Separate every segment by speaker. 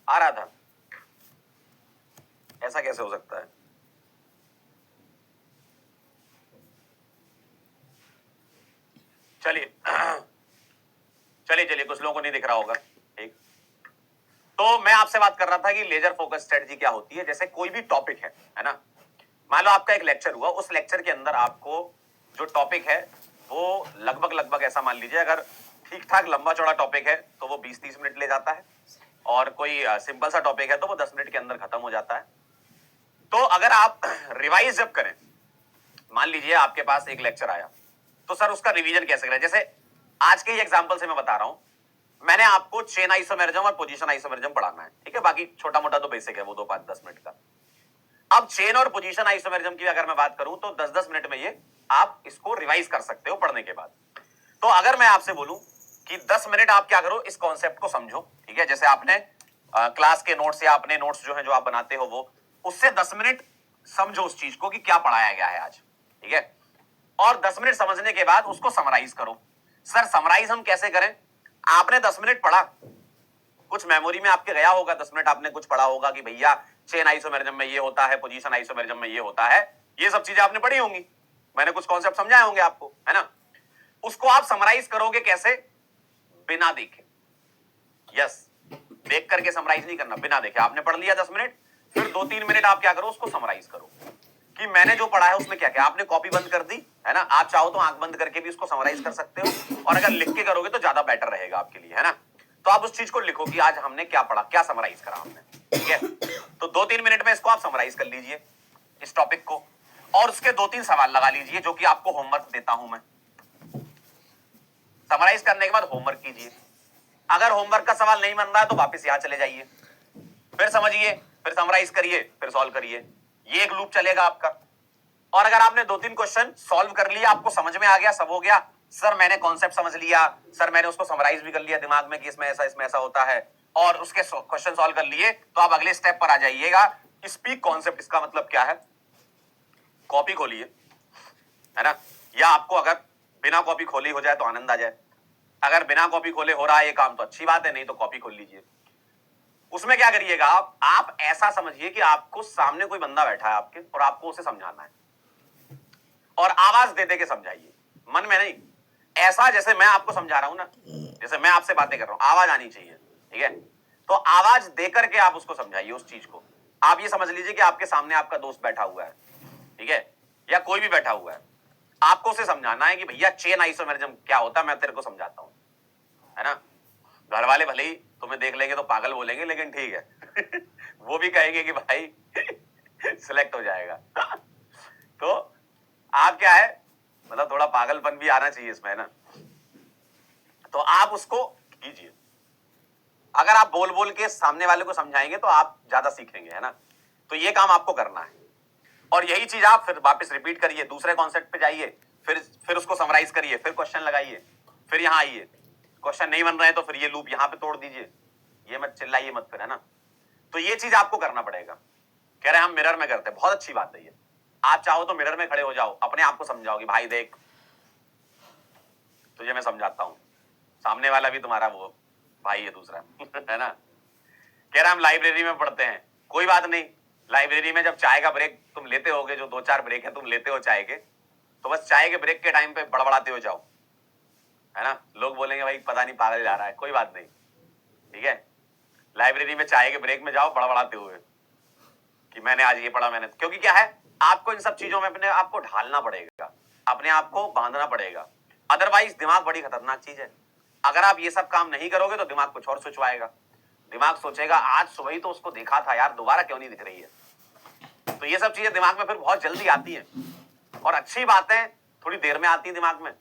Speaker 1: आ रहा था, ऐसा कैसे हो सकता है? चलिए चलिए चलिए, कुछ लोगों को नहीं दिख रहा होगा, ठीक। तो मैं आपसे बात कर रहा था कि लेजर फोकस स्ट्रेटजी क्या होती है। जैसे कोई भी टॉपिक है ना, मान लो आपका एक लेक्चर हुआ, उस लेक्चर के अंदर आपको जो टॉपिक है वो लगभग लगभग ऐसा मान लीजिए, अगर ठीक ठाक लंबा चौड़ा टॉपिक है तो वो 20-30 मिनट ले जाता है, और कोई सिंपल सा टॉपिक है तो वो 10 मिनट के अंदर खत्म हो जाता है। तो अगर आप रिवाइज जब करें, मान लीजिए आपके पास एक लेक्चर आया, तो सर उसका रिवीजन कैसे करें? जैसे आज के ही एग्जांपल से मैं बता रहा हूं, मैंने आपको चेन आइसोमेरिज्म और पोजीशन आइसोमेरिज्म पढ़ाना है, ठीक है, बाकी छोटा मोटा तो बेसिक है वो 2-5-10 मिनट का। अब चेन और पोजीशन आइसोमेरिज्म की अगर मैं बात करूं तो 10-10 मिनट में ये आप इसको रिवाइज कर सकते हो पढ़ने के बाद। तो अगर मैं आपसे बोलूं कि 10 मिनट आप क्या करो, इस कॉन्सेप्ट को समझो, ठीक है, जैसे आपने क्लास के नोट्स या अपने नोट्स जो है जो आप बनाते हो वो, उससे 10 मिनट समझो उस चीज को कि क्या पढ़ाया गया है आज, ठीक है, और 10 मिनट समझने के बाद उसको समराइज करो। सर समराइज हम कैसे करें? आपने 10 मिनट पढ़ा, कुछ मेमोरी में आपके गया होगा, 10 मिनट आपने कुछ पढ़ा होगा कि भैया चेन आइसोमेरिज्म में ये होता है, पोजीशन आइसोमेरिज्म में ये होता है, ये सब चीजें आपने पढ़ी होंगी, मैंने कुछ कॉन्सेप्ट समझाए होंगे आपको, है ना। उसको आप समराइज करोगे कैसे? बिना देखे। यस, देख करके समराइज नहीं करना, बिना देखे। आपने पढ़ लिया 10 मिनट, फिर 2-3 मिनट आप क्या करो, उसको समराइज करो कि मैंने जो पढ़ा है उसमें क्या क्या। आपने कॉपी बंद कर दी है ना, आप चाहो तो आंख बंद करके भी उसको समराइज कर सकते हो, और अगर लिख के करोगे तो ज्यादा बेटर रहेगा आपके लिए, है ना। तो आप उस चीज को लिखो कि आज हमने क्या पढ़ा, क्या समराइज करा हमने, ठीक है। तो 2-3 मिनट में इसको आप समराइज कर लीजिए, इस टॉपिक को, और उसके 2-3 सवाल लगा लीजिए जो कि आपको होमवर्क देता हूं मैं। समराइज करने के बाद होमवर्क कीजिए। अगर होमवर्क का सवाल नहीं बन रहा है तो वापस यहां चले जाइए, फिर समझिए, फिर समराइज करिए, फिर सॉल्व करिए। ये एक लूप चलेगा आपका। और अगर आपने 2-3 क्वेश्चन सॉल्व कर लिया, आपको समझ में आ गया, सब हो गया, सर मैंने कॉन्सेप्ट समझ लिया, सर मैंने उसको समराइज भी कर लिया दिमाग में कि इसमें ऐसा होता है, और उसके क्वेश्चन सॉल्व कर लिए, तो आप अगले स्टेप पर आ जाइएगा। स्पीक कॉन्सेप्ट, इसका मतलब क्या है? कॉपी खोलिए, है ना, या आपको अगर बिना कॉपी खोली हो जाए तो आनंद आ जाए। अगर बिना कॉपी खोले हो रहा है ये काम तो अच्छी बात है, नहीं तो कॉपी खोल लीजिए। उसमें क्या करिएगा आप ऐसा समझिए कि आपको सामने कोई बंदा बैठा है आपके, और आपको उसे समझाना है, और आवाज दे दे के समझाइए, मन में नहीं। ऐसा जैसे मैं आपको समझा रहा हूं ना, जैसे मैं आपसे बातें कर रहा हूं, आवाज आनी चाहिए, ठीक है। तो आवाज देकर के आप उसको समझाइए उस चीज को। आप ये समझ लीजिए कि आपके सामने आपका दोस्त बैठा हुआ है, ठीक है, या कोई भी बैठा हुआ है, आपको उसे समझाना है कि भैया चेन आइसोमेरिज्म क्या होता है, मैं तेरे को समझाता हूं, है ना। घर वाले भले ही तुम्हें देख लेंगे तो पागल बोलेंगे, लेकिन ठीक है वो भी कहेंगे कि भाई सिलेक्ट हो जाएगा तो आप क्या है, मतलब थोड़ा पागलपन भी आना चाहिए इसमें, है ना। तो आप उसको कीजिए। अगर आप बोल बोल के सामने वाले को समझाएंगे तो आप ज्यादा सीखेंगे, है ना। तो ये काम आपको करना है, और यही चीज आप फिर वापस रिपीट करिए, दूसरे कॉन्सेप्ट पे जाइए, फिर उसको समराइज करिए, फिर क्वेश्चन लगाइए, फिर यहां आइए। क्वेश्चन नहीं बन रहे हैं तो फिर ये लूप यहां पे तोड़ दीजिए, ये मत चिल्लाइए मत फिर, है ना। तो ये चीज आपको करना पड़ेगा। कह रहे हैं हम मिरर में करते हैं, बहुत अच्छी बात है ये। आप चाहो तो मिरर में खड़े हो जाओ, अपने आप को समझाओ कि भाई देख तुझे मैं समझाता हूं, सामने वाला भी तुम्हारा वो भाई है दूसरा है ना। कह रहा हम लाइब्रेरी में पढ़ते हैं, कोई बात नहीं, लाइब्रेरी में जब चाय का ब्रेक तुम लेते होगे, जो 2-4 ब्रेक है तुम लेते हो चाय के, तो बस चाय के ब्रेक के टाइम पे बड़बड़ाते हो जाओ, है ना। लोग बोलेंगे भाई पता नहीं पागल जा रहा है, कोई बात नहीं, ठीक है। लाइब्रेरी में चाय के ब्रेक में जाओ बड़बड़ाते हुए कि मैंने आज ये पढ़ा, मैंने, क्योंकि क्या है, आपको इन सब चीजों में अपने आप को ढालना पड़ेगा, अपने आप को बांधना पड़ेगा। अदरवाइज दिमाग बड़ी खतरनाक चीज है। अगर आप ये सब काम नहीं करोगे तो दिमाग कुछ और सोचवाएगा। दिमाग सोचेगा आज सुबह ही तो उसको देखा था यार, दोबारा क्यों नहीं दिख रही है। तो ये सब चीजें दिमाग में फिर बहुत जल्दी आती हैं, और अच्छी बातें थोड़ी देर में आती है दिमाग में,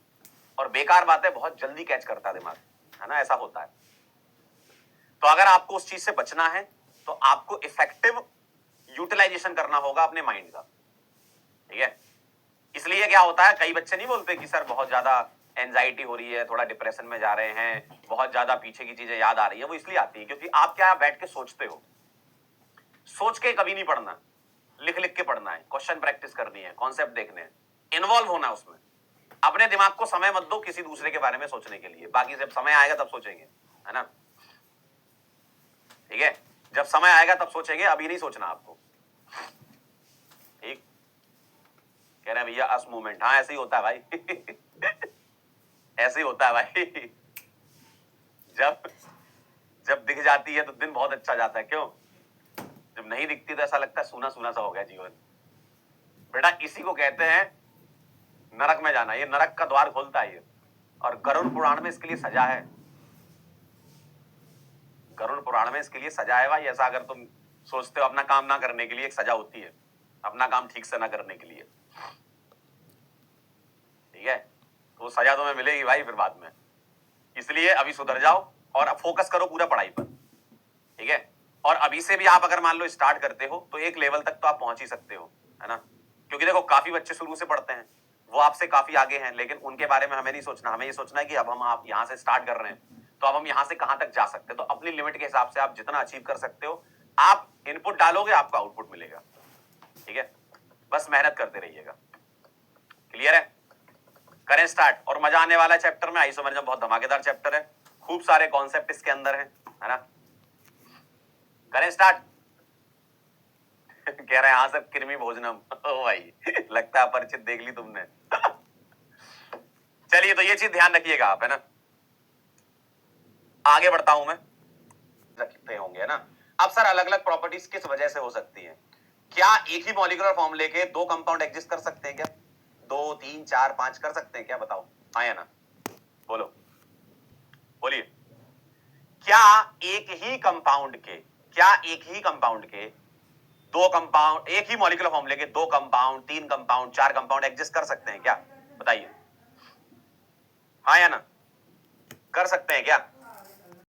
Speaker 1: और बेकार बातें बहुत जल्दी कैच करता है दिमाग, है ना, ऐसा होता है। तो अगर आपको उस चीज से बचना है तो आपको इफेक्टिव यूटिलाइजेशन करना होगा अपने माइंड का, ठीक है। इसलिए क्या होता है, कई बच्चे नहीं बोलते कि सर बहुत ज्यादा एंजाइटी हो रही है, थोड़ा डिप्रेशन में जा रहे हैं, बहुत ज्यादा पीछे की चीजें याद आ रही है। वो इसलिए आती है क्योंकि आप क्या बैठ के सोचते हो। सोच के कभी नहीं पढ़ना, लिख लिख के पढ़ना है, क्वेश्चन प्रैक्टिस करनी है, कॉन्सेप्ट देखने हैं, इन्वॉल्व होना उसमें। अपने दिमाग को समय मत दो किसी दूसरे के बारे में सोचने के लिए, बाकी जब समय आएगा तब सोचेंगे, है ना, ठीक है। जब समय आएगा तब सोचेंगे, अभी नहीं सोचना आपको। ठीक, कह रहे हैं भैया अस मूवमेंट, हाँ ऐसे ही होता है भाई ऐसे ही होता है भाई जब जब दिख जाती है तो दिन बहुत अच्छा जाता है। क्यों? जब नहीं दिखती तो ऐसा लगता है सूना सूना सा हो गया जीवन। बेटा इसी को कहते हैं नरक में जाना, ये नरक का द्वार खोलता है ये। और गरुड़ पुराण में इसके लिए सजा है, गरुड़ पुराण में इसके लिए सजा है भाई। ऐसा अगर तुम सोचते हो अपना काम ना करने के लिए, एक सजा होती है अपना काम ठीक से ना करने के लिए। ठीक है, तो सजा तुम्हें मिलेगी भाई फिर बाद में। इसलिए अभी सुधर जाओ और फोकस करो पूरा पढ़ाई पर। ठीक है, और अभी से भी आप अगर मान लो स्टार्ट करते हो तो एक लेवल तक तो आप पहुंच ही सकते हो, है ना। क्योंकि देखो काफी बच्चे शुरू से पढ़ते हैं, वो आपसे काफी आगे हैं, लेकिन उनके बारे में हमें नहीं सोचना। हमें ये सोचना है कि अब हम आप यहाँ से स्टार्ट कर रहे हैं तो अब हम यहाँ से कहां तक जा सकते हैं। तो अपनी लिमिट के हिसाब से आप जितना अचीव कर सकते हो, आप इनपुट डालोगे आपको आउटपुट मिलेगा। ठीक है, बस मेहनत करते रहिएगा। क्लियर है? करें स्टार्ट। और मजा आने वाला चैप्टर में, आइसोमेरिज्म बहुत धमाकेदार चैप्टर है, खूब सारे कॉन्सेप्ट इसके अंदर है ना। करें स्टार्ट कह रहे हैं हाँ सब कृमि भोजनम ओ भाई लगता है परिचित देख ली तुमने चलिए, तो ये चीज ध्यान रखिएगा आप, है ना। आगे बढ़ता हूं मैं, रखते होंगे, है ना। अब सर अलग अलग प्रॉपर्टीज किस वजह से हो सकती है? क्या एक ही मॉलिक्यूलर फॉर्मूले के दो कंपाउंड एग्जिस्ट कर सकते हैं क्या? 2 3 4 5 कर सकते हैं क्या? बताओ, हाँ या ना, बोलो, बोलिए। क्या एक ही कंपाउंड के, क्या एक ही कंपाउंड के दो कंपाउंड, एक ही मॉलिक्यूलर फॉर्मूले के दो कंपाउंड, 3 कंपाउंड, 4 कंपाउंड एग्जिस्ट कर सकते हैं क्या? बताइए, हाँ या ना, कर सकते हैं क्या?